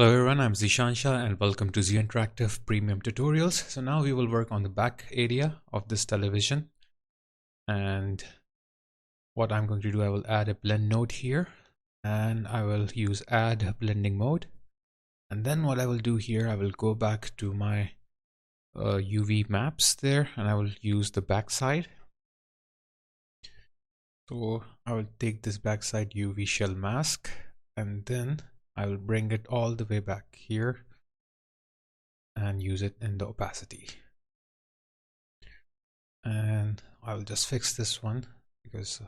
Hello everyone, I'm Zishansha and welcome to Z Interactive Premium Tutorials. So now we will work on the back area of this television, and what I'm going to do, I will add a blend node here and I will use add blending mode. And then what I will do here, I will go back to my UV maps there and I will use the backside. So I will take this backside UV shell mask and then I will bring it all the way back here and use it in the opacity. And I will just fix this one because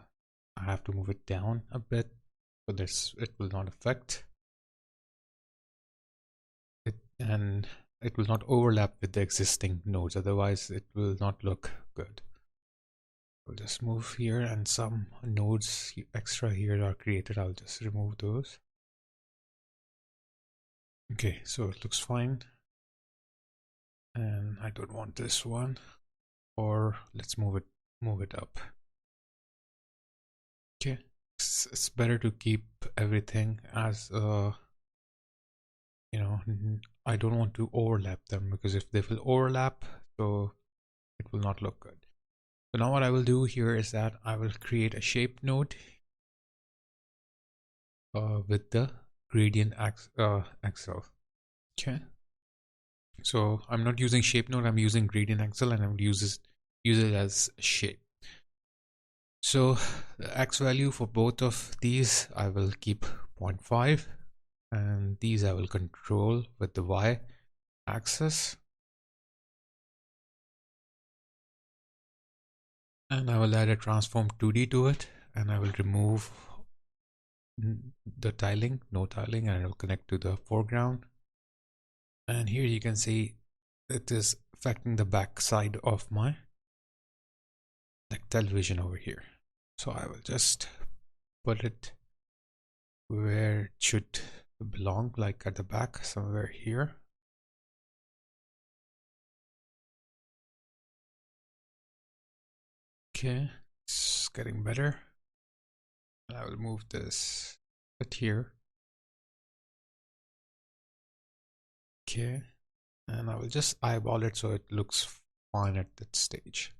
I have to move it down a bit so this it will not affect it, and it will not overlap with the existing nodes, otherwise it will not look good. We'll just move here, and some nodes extra here are created. I'll just remove those. Okay, so it looks fine, and I don't want this one, or let's move it up. Okay, it's better to keep everything as I don't want to overlap them, because if they will overlap, so it will not look good. So now what I will do here is that I will create a shape node with the gradient axle. Okay, so I'm not using shape node, I'm using gradient axle, and I will use it as shape. So the x value for both of these I will keep 0.5, and these I will control with the y axis, and I will add a transform 2D to it, and I will remove the tiling, no tiling, and I will connect to the foreground. And here you can see it is affecting the back side of my television over here. So I will just put it where it should belong, like at the back, somewhere here. Okay, it's getting better. I will move this bit here. Okay, and I will just eyeball it so it looks fine at that stage.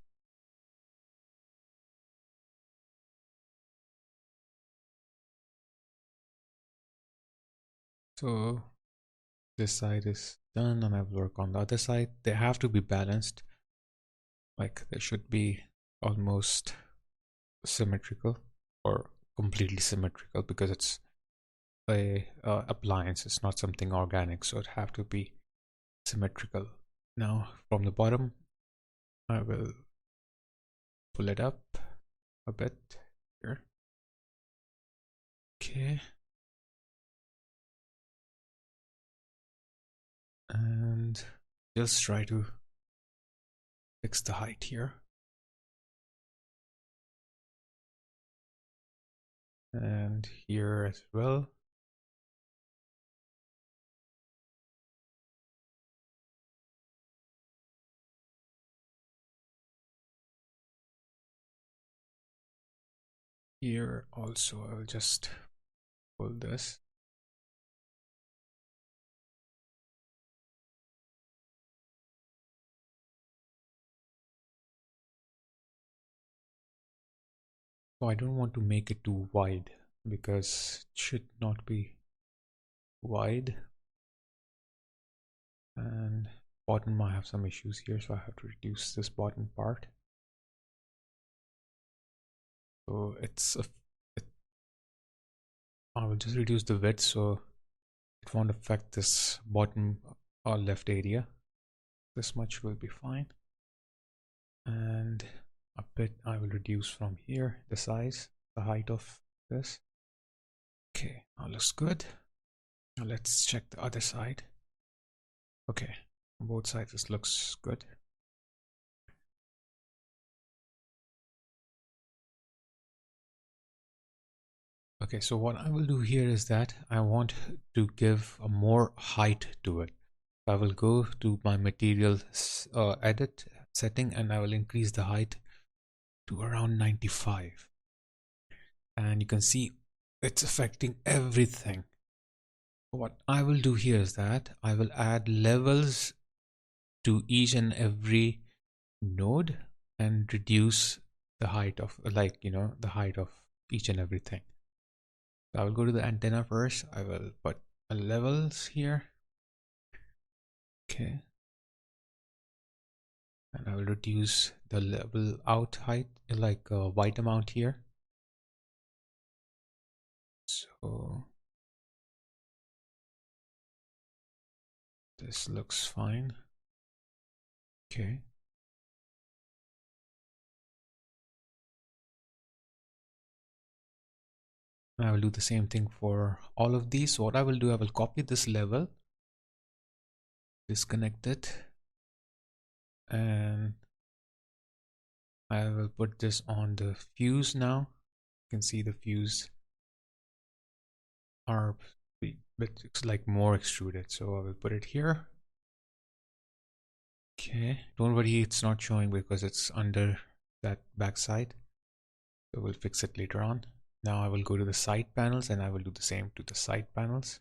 So this side is done, and I will work on the other side. They have to be balanced, like they should be almost symmetrical or completely symmetrical, because it's a appliance, it's not something organic, so it have to be symmetrical. Now from the bottom I will pull it up a bit here. Okay, and just try to fix the height here, and here as well. Here also I will just pull this. So I don't want to make it too wide, because it should not be wide. And bottom, I have some issues here, so I have to reduce this bottom part. So I will just reduce the width so it won't affect this bottom or left area. This much will be fine. And a bit I will reduce from here, the size, the height of this. Okay, now looks good. Now let's check the other side. Okay, on both sides this looks good. Okay, so what I will do here is that I want to give a more height to it. I will go to my material edit setting, and I will increase the height to around 95. And you can see it's affecting everything. What I will do here is that I will add levels to each and every node and reduce the height of, like, the height of each and everything. So I will go to the antenna first. I will put levels here. Okay. And I will reduce the level out height, like a white amount here. So this looks fine. Okay. And I will do the same thing for all of these. So what I will do, I will copy this level, disconnect it, and I will put this on the fuse now. You can see the fuse are but it's like more extruded. So I will put it here. Okay, don't worry, it's not showing because it's under that backside. So we'll fix it later on. Now I will go to the side panels and I will do the same to the side panels.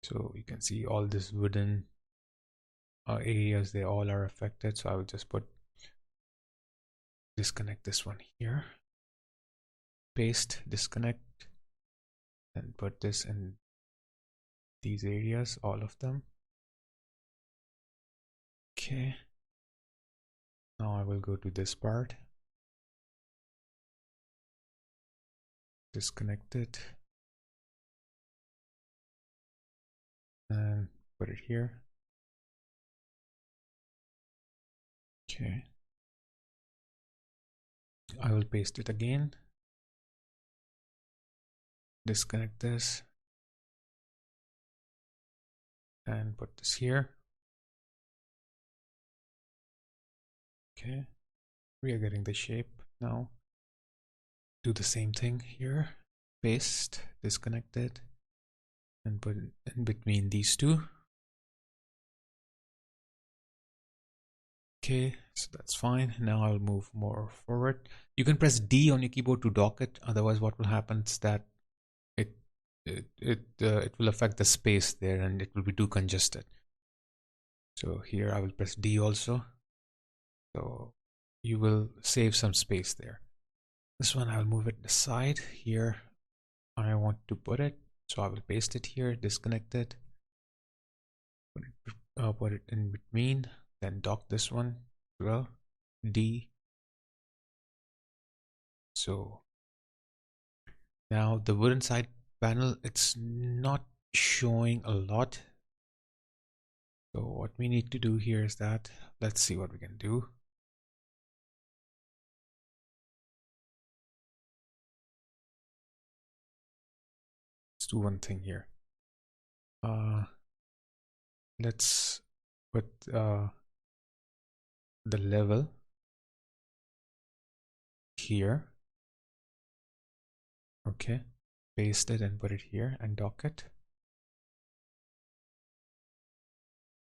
So you can see all this wooden areas, they all are affected. So I will just disconnect this one here, paste, disconnect, and put this in these areas, all of them. Okay. Now I will go to this part, disconnect it, and put it here. Okay. I will paste it again, disconnect this, and put this here. Okay, we are getting the shape now. Do the same thing here, paste, disconnect it, and put it in between these two. Okay, so that's fine. Now I'll move more forward. You can press D on your keyboard to dock it. Otherwise, what will happen is that it will affect the space there and it will be too congested. So here I will press D also. So you will save some space there. This one I will move it aside. Here I want to put it. So I will paste it here, disconnect it, put it in between, then dock this one as well, D. So now the wooden side panel, it's not showing a lot. So what we need to do here is that, let's see what we can do. Let's do one thing here. Let's put the level here. Okay, paste it and put it here and dock it.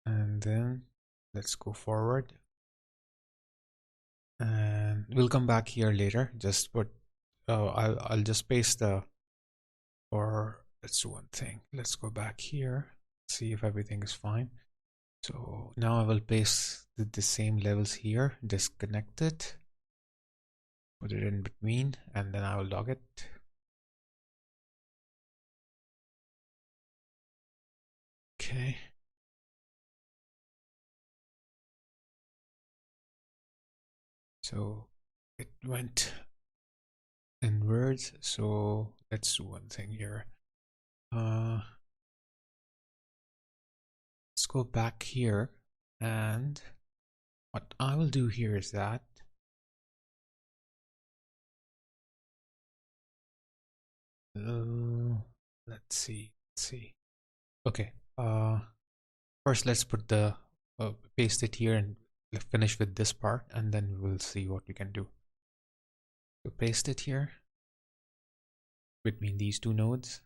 And then let's go forward. And we'll come back here later. Just put, I'll just paste the, or let's do one thing. Let's go back here, see if everything is fine. So now I will paste the same levels here, disconnect it, put it in between, and then I will log it. Okay. So it went inwards. So let's do one thing here. Let's go back here, and what I will do here is that let's see. Okay, first let's put the paste it here and finish with this part, and then we'll see what we can do. So paste it here between these two nodes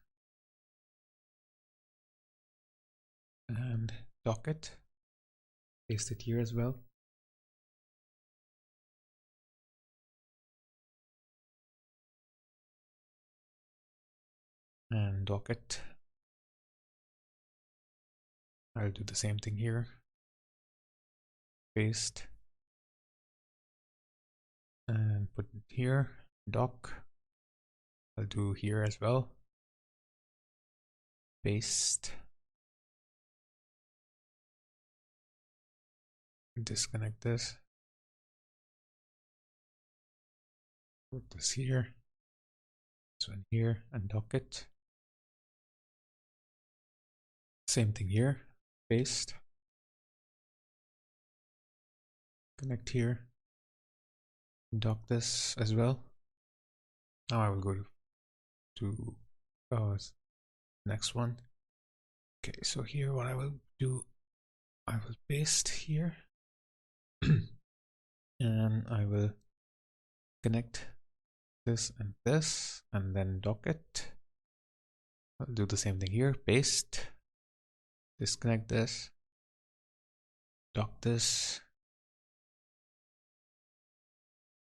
and dock it. Paste it here as well. and dock it. I'll do the same thing here. Paste and put it here. Dock. I'll do here as well. Paste. Disconnect this. Put this here. This one here and dock it. Same thing here. Paste. Connect here. Dock this as well. Now I will go to next one. Okay, so here what I will do, I will paste here and I will connect this and then dock it. I'll do the same thing here. Paste, disconnect this, dock this.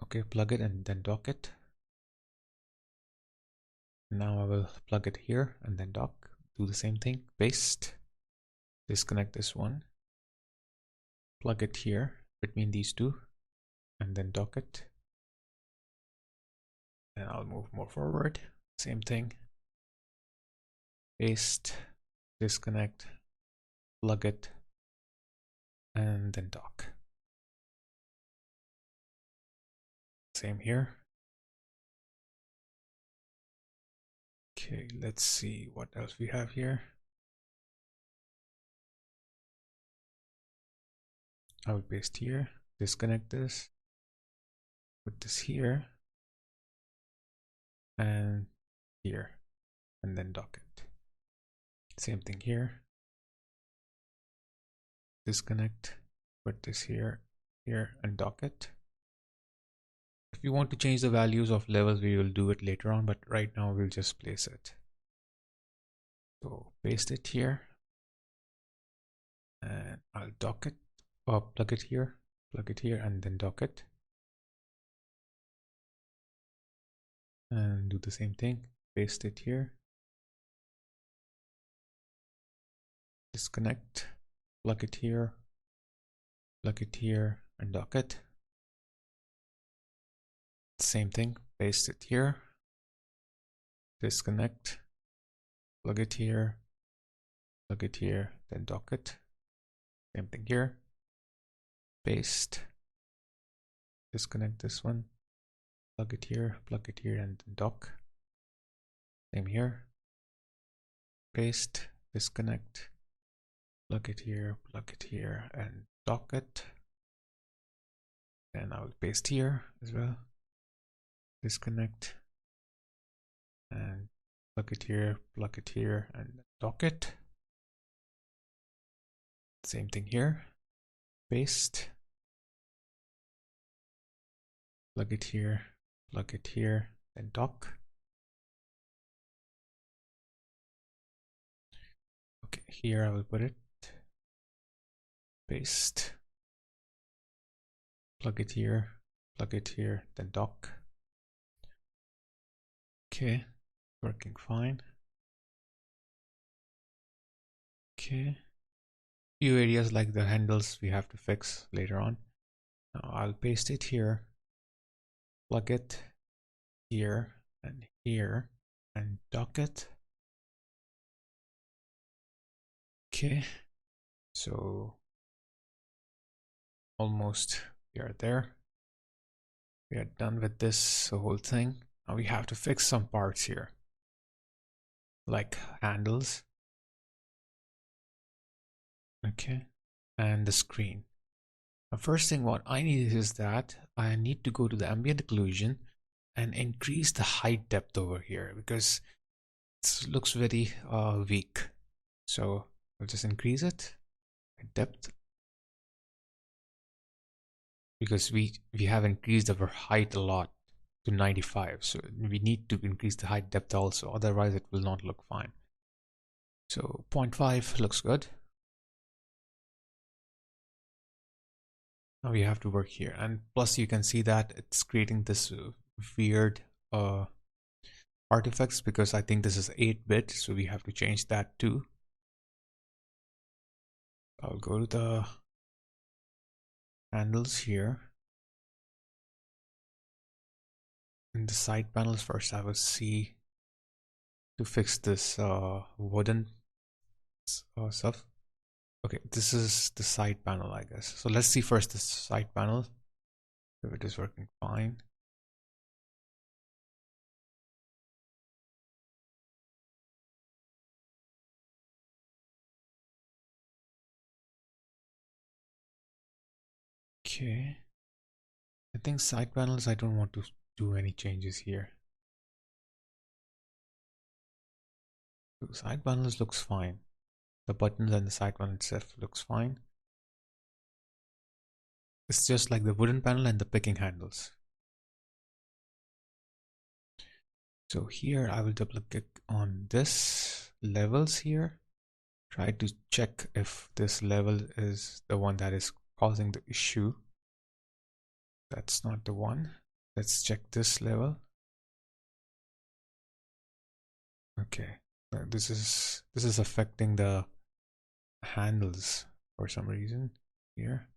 Okay, plug it and then dock it. Now I will plug it here and then dock. Do the same thing. Paste, disconnect this one, plug it here between these two and then dock it. And I'll move more forward. Same thing. Paste, disconnect, plug it, and then dock. Same here. Okay, let's see what else we have here. I will paste here, disconnect this, put this here, and here, and then dock it. Same thing here. Disconnect, put this here, here, and dock it. If you want to change the values of levels, we will do it later on, but right now we'll just place it. So paste it here, and I'll dock it, or plug it here, and then dock it. And do the same thing, paste it here, disconnect, plug it here, and dock it. Same thing, paste it here, disconnect, plug it here, then dock it. Same thing here, paste, disconnect this one, plug it here, and then dock. Same here, paste, disconnect, plug it here, and dock it. And I will paste here as well, disconnect, and plug it here, and dock it. Same thing here, paste, plug it here, then dock. Okay, here I will put it, paste, plug it here, then dock. Okay, working fine. Okay, few areas like the handles we have to fix later on. Now I'll paste it here, plug it here, and dock it. Okay, so almost we are there. We are done with this whole thing. Now we have to fix some parts here, like handles. Okay, and the screen. The first thing what I need is that I need to go to the ambient occlusion and increase the height depth over here because it looks very weak. So I'll just increase it, depth, because we have increased our height a lot to 95. So we need to increase the height depth also, otherwise it will not look fine. So 0.5 looks good. Now we have to work here, and plus you can see that it's creating this weird artifacts because I think this is 8-bit, so we have to change that too. I'll go to the handles here. In the side panels first, I will see to fix this wooden stuff. Okay, this is the side panel, I guess. So let's see first the side panel, if it is working fine. Okay. I think side panels, I don't want to do any changes here. So side panels looks fine. The buttons and the side panel itself looks fine. It's just like the wooden panel and the picking handles. So here I will double click on this levels here. Try to check if this level is the one that is causing the issue. That's not the one. Let's check this level. Okay, this is affecting the handles for some reason here.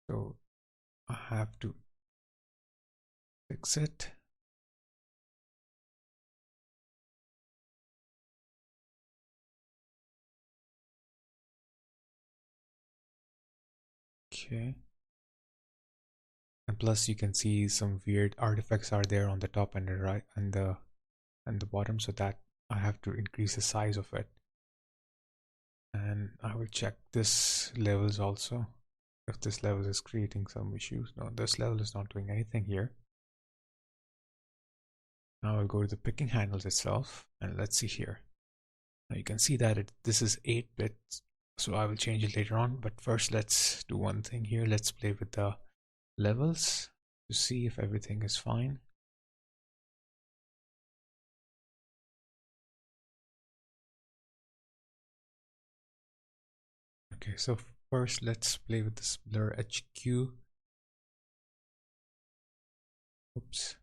So I have to fix it. Okay. And plus you can see some weird artifacts are there on the top and the right and the bottom, so that I have to increase the size of it. And I will check this levels also, if this level is creating some issues. No, this level is not doing anything here. Now I'll go to the picking handles itself and let's see here. Now you can see that this is 8-bit, so I will change it later on, but first let's do one thing here. Let's play with the levels to see if everything is fine. Okay, so first let's play with this blur HQ. Oops.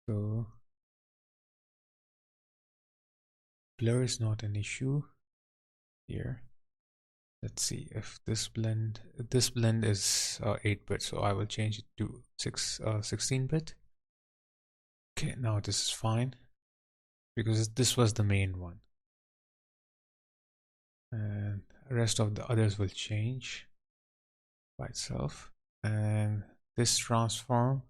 So blur is not an issue here. Let's see if this blend is 8-bit, so I will change it to 16-bit. Okay, now this is fine because this was the main one, and the rest of the others will change by itself. And this transform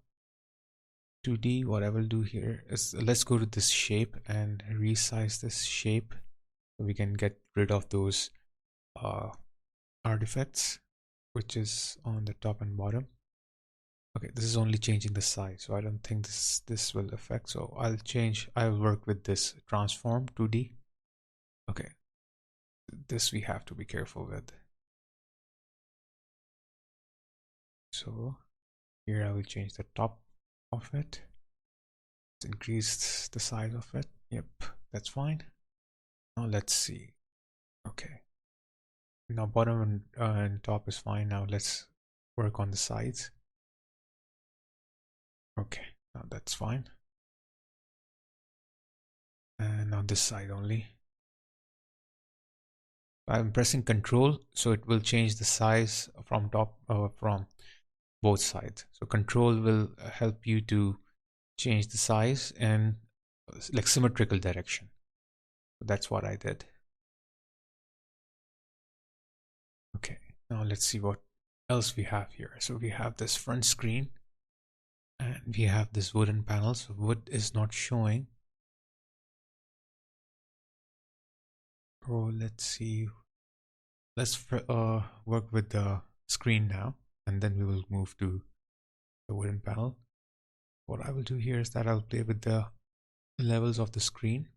2D, what I will do here is let's go to this shape and resize this shape so we can get rid of those artifacts which is on the top and bottom. Okay, this is only changing the size, so I don't think this will affect. So I'll work with this transform 2D. Okay, this we have to be careful with. So here I will change the top of it. Let's increase the size of it. Yep, that's fine. Now let's see. Okay, now bottom and top is fine. Now let's work on the sides. Okay, now that's fine. And now this side only. I'm pressing Control, so it will change the size from top from both sides. So Control will help you to change the size and like symmetrical direction. So that's what I did. Okay, now let's see what else we have here. So we have this front screen and we have this wooden panel. So wood is not showing. Oh, let's see. Let's work with the screen now, and then we will move to the wooden panel. What I will do here is that I'll play with the levels of the screen.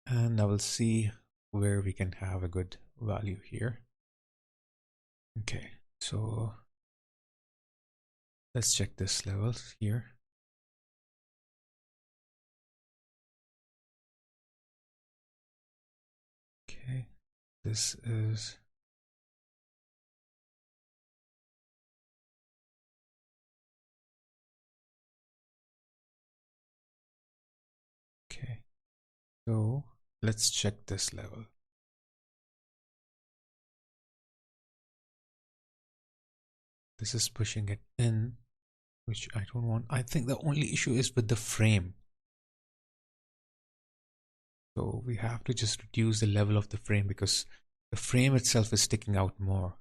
And I will see where we can have a good value here. Okay, so let's check this levels here. This is okay. So let's check this level. This is pushing it in, which I don't want. I think the only issue is with the frame. So we have to just reduce the level of the frame because the frame itself is sticking out more.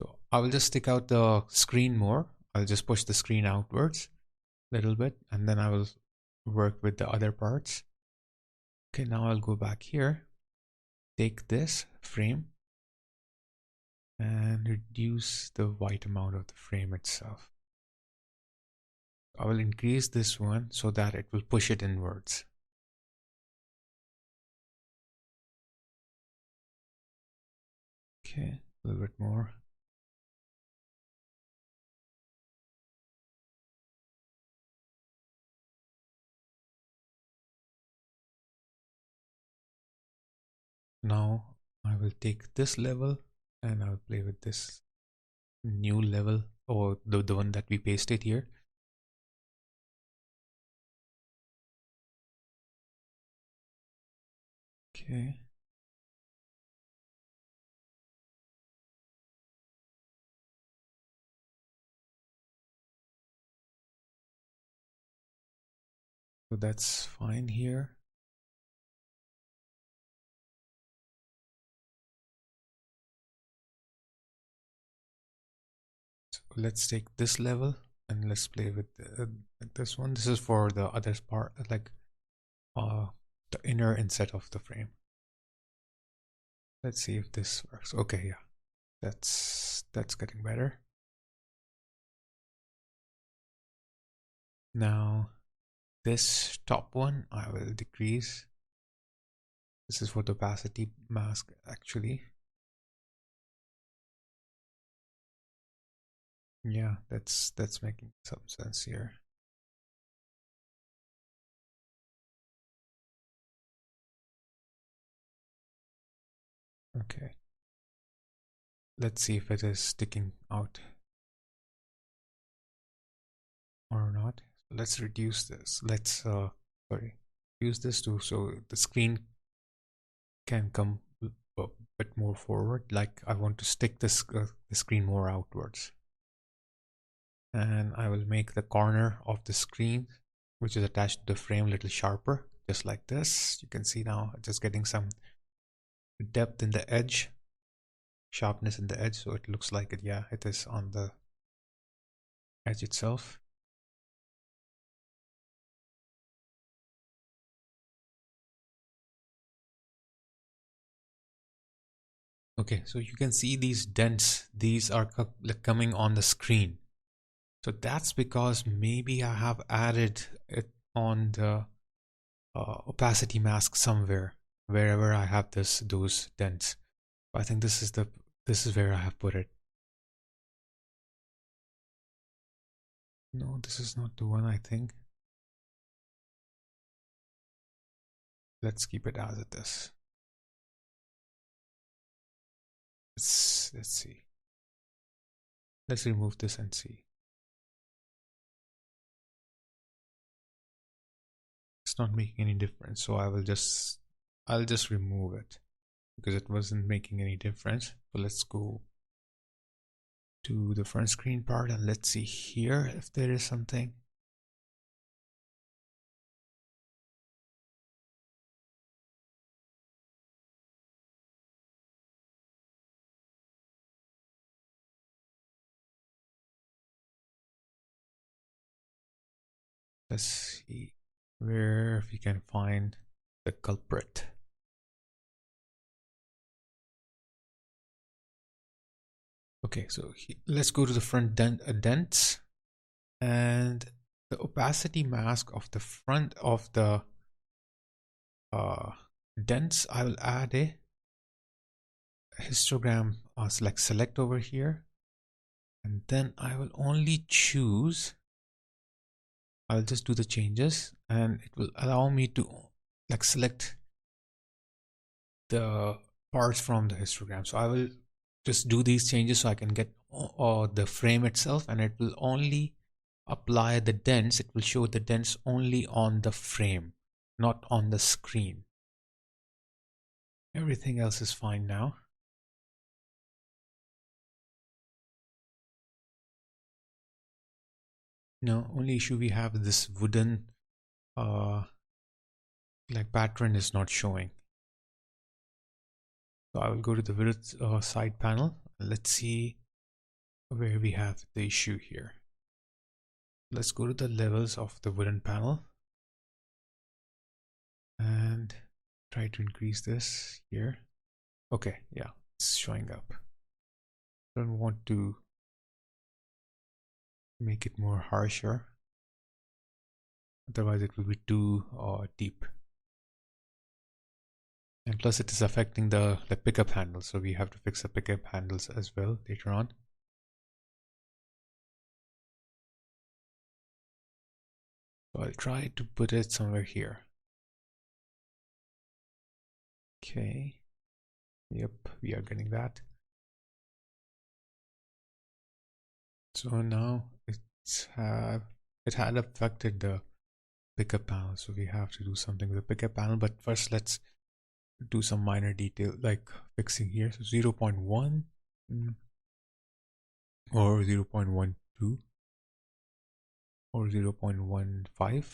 So I will just stick out the screen more. I'll just push the screen outwards a little bit, and then I will work with the other parts. Okay, now I'll go back here, take this frame and reduce the white amount of the frame itself. I will increase this one so that it will push it inwards. Okay, a little bit more. Now I will take this level and I'll play with this new level, or the one that we pasted here. Okay. So that's fine here. So let's take this level and let's play with this one. This is for the other part, like the inner inset of the frame. Let's see if this works. Okay, yeah, that's getting better. Now this top one I will decrease. This is for the opacity mask actually. Yeah, that's making some sense here. Okay. Let's see if it is sticking out or not. Let's reduce this. Let's use this to so the screen can come a bit more forward. Like I want to stick this the screen more outwards. And I will make the corner of the screen, which is attached to the frame, a little sharper, just like this. You can see now just getting some depth in the edge, sharpness in the edge, so it looks like it, yeah, it is on the edge itself. Okay, so you can see these dents, these are coming on the screen. So that's because maybe I have added it on the opacity mask somewhere, wherever I have those dents. I think this is where I have put it. No, this is not the one, I think. Let's keep it as it is. Let's see. Let's remove this and see. It's not making any difference, so I'll just remove it because it wasn't making any difference. So let's go to the front screen part and let's see here if there is something. Let's see where we can find the culprit. Okay, so let's go to the front dents and the opacity mask of the front of the dents. I will add a histogram, select over here, and then I will only choose. I'll just do the changes and it will allow me to like select the parts from the histogram. So I will just do these changes so I can get the frame itself, and it will only apply the dents. It will show the dents only on the frame, not on the screen. Everything else is fine now. No, only issue we have, this wooden like pattern is not showing. So I will go to the width side panel. Let's see where we have the issue here. Let's go to the levels of the wooden panel and try to increase this here. Okay, yeah, it's showing up. Don't want to make it more harsher, otherwise it will be too deep. And plus it is affecting the pickup handle, so we have to fix the pickup handles as well later on. So I'll try to put it somewhere here. Okay, yep, we are getting that. So now it had affected the pickup panel, so we have to do something with the pickup panel. But first let's do some minor detail like fixing here. So 0.1 or 0.12 or 0.15.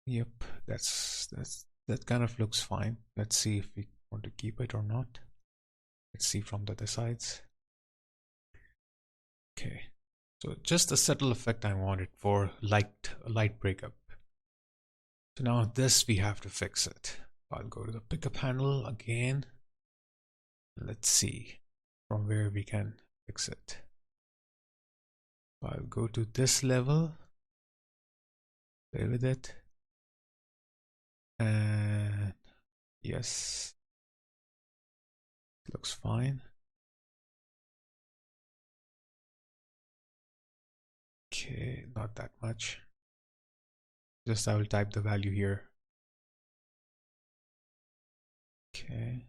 Yep, that kind of looks fine. Let's see if we want to keep it or not. Let's see from the other sides. Okay, so just a subtle effect I wanted for light breakup. So now this we have to fix it. I'll go to the pickup handle again. Let's see from where we can fix it. I'll go to this level, play with it, and yes, looks fine. Okay, not that much. Just I will type the value here. Okay.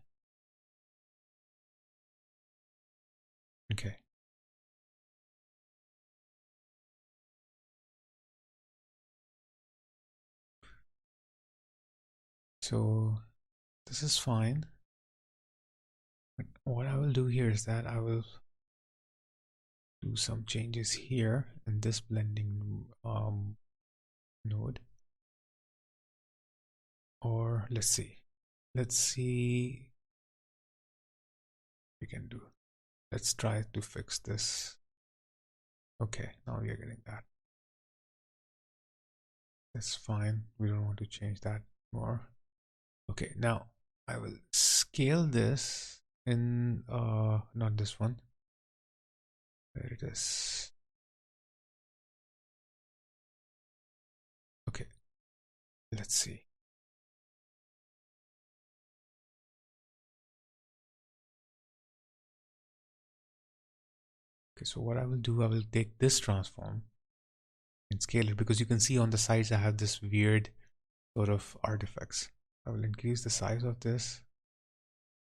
Okay. So this is fine. But what I will do here is that I will do some changes here in this blending node. Or let's see we can do. Let's try to fix this. Okay, now we are getting that. That's fine. We don't want to change that more. Okay, now I will scale this in not this one. There it is. Okay, let's see. Okay, so what I will do, I will take this transform and scale it, because you can see on the sides I have this weird sort of artifacts. I will increase the size of this.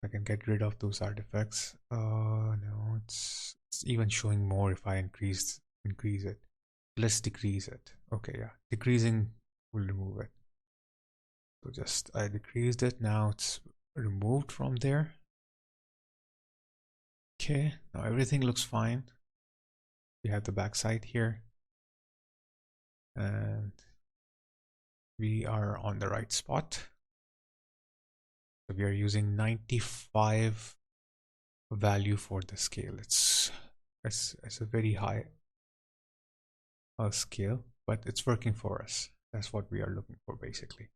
I can get rid of those artifacts. No, it's even showing more if I increase it. Let's decrease it. Okay, yeah, decreasing will remove it. So just I decreased it. Now it's removed from there. Okay, now everything looks fine. We have the backside here, and we are on the right spot. So we are using 95 value for the scale. It's a very high scale, but it's working for us. That's what we are looking for basically.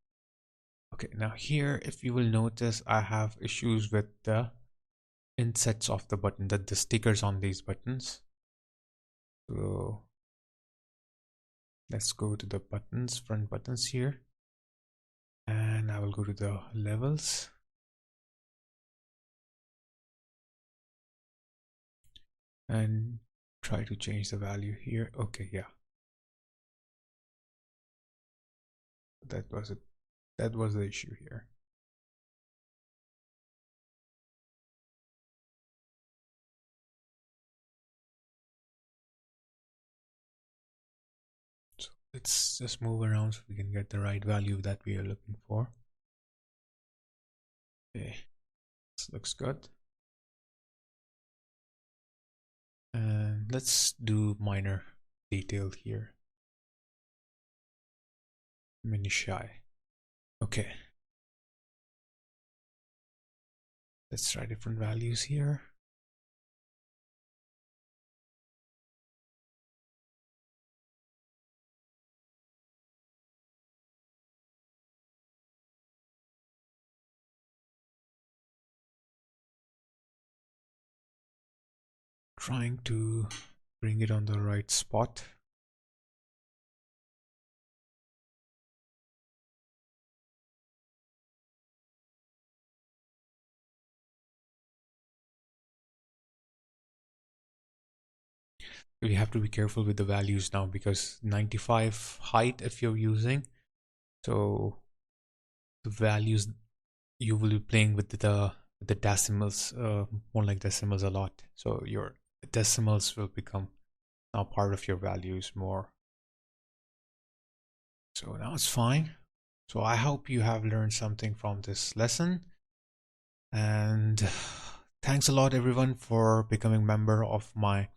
Okay, now here, if you will notice, I have issues with the insets of the button, the stickers on these buttons. So let's go to the buttons, front buttons here, and I will go to the levels. And try to change the value here. Okay, yeah, that was it. That was the issue here. let's just move around so we can get the right value that we are looking for. Okay, this looks good. And let's do minor detail here. Minutiae. Okay. Let's try different values here. Trying to bring it on the right spot. We have to be careful with the values now because 95 height if you're using, so the values you will be playing with the decimals, more like decimals a lot, so your decimals will become now part of your values more. So now it's fine. So I hope you have learned something from this lesson, and thanks a lot everyone for becoming member of my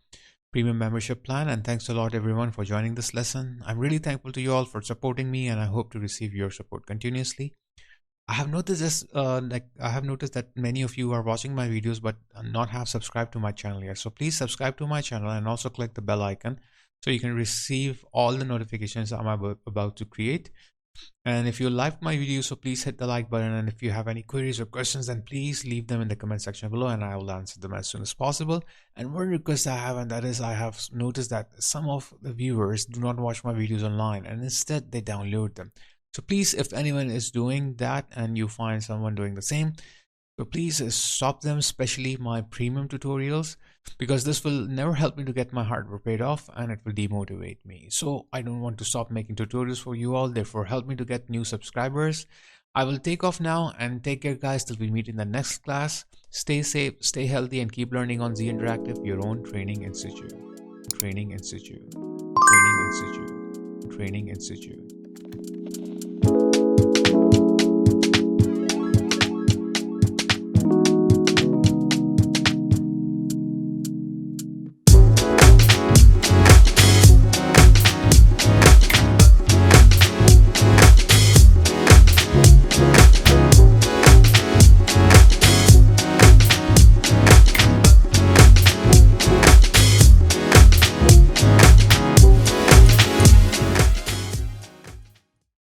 premium membership plan, and thanks a lot everyone for joining this lesson. I'm really thankful to you all for supporting me, and I hope to receive your support continuously. I have noticed this, I have noticed that many of you are watching my videos but not have subscribed to my channel yet. So please subscribe to my channel and also click the bell icon so you can receive all the notifications I'm about to create. And if you liked my video, so please hit the like button, and if you have any queries or questions, then please leave them in the comment section below and I will answer them as soon as possible. And one request I have, and that is I have noticed that some of the viewers do not watch my videos online and instead they download them. So please, if anyone is doing that and you find someone doing the same, so please stop them, especially my premium tutorials, because this will never help me to get my hard work paid off and it will demotivate me. So I don't want to stop making tutorials for you all. Therefore, help me to get new subscribers. I will take off now, and take care guys till we meet in the next class. Stay safe, stay healthy, and keep learning on Z Interactive, your own training institute. Training institute. Training institute. Training institute.